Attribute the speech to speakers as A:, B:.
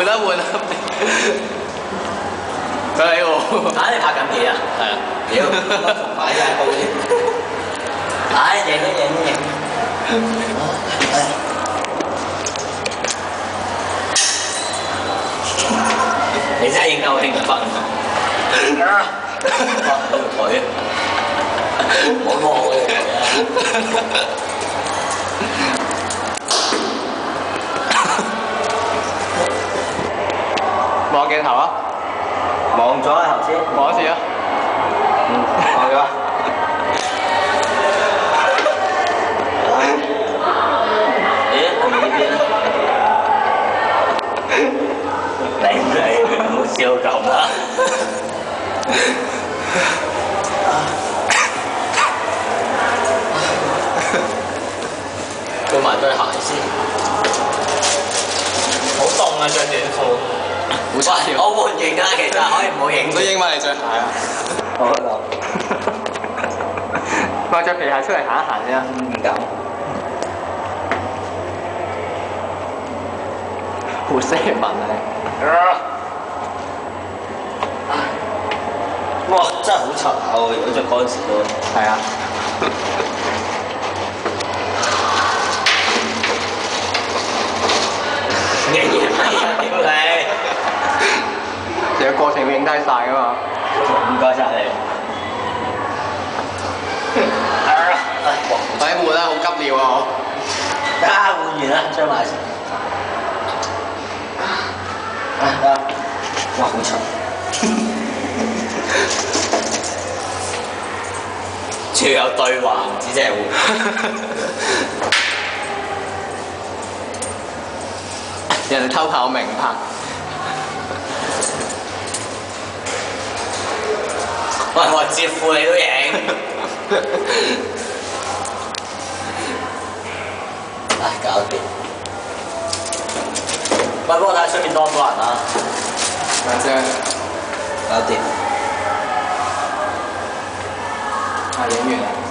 A: 換啦換啦！佢喺我。
B: 啊！你拍緊嘢啊？係啊！屌，擺晒高添。唉，贏啦贏啦贏！你真係應該好興奮啊！哇！你條腿，唔好摸我條腿啊！
A: 望鏡頭啊！
B: 望咗啊頭先，
A: 望一次啊！
B: 望咗。咦？係咪呢邊啊？你唔好笑咁啦！換埋對鞋先，好凍啊！着短褲。喂，我換型啦，其實可以唔好影。
A: 都影埋你對鞋啊！
B: 好啦，
A: 我着皮鞋出嚟行一行先啊！
B: 唔敢。
A: 好斯文啊！
B: 哇！真係好臭啊！如果着嗰陣時都
A: 係啊！
B: 你嘢咪啊！屌你！
A: 成個過程影低晒㗎嘛！
B: 唔該晒你。
A: 快啲換啦，好急尿啊！
B: 換完啦，將埋先。得。哇！好臭。仲有對話，唔止淨係換。
A: 人哋偷拍我名拍。
B: 喂，我接褲你都影。唉，搞掂。喂，幫我睇下出面多唔多人啊？
A: 兩張。
B: 搞掂。
A: 啊，影完啦。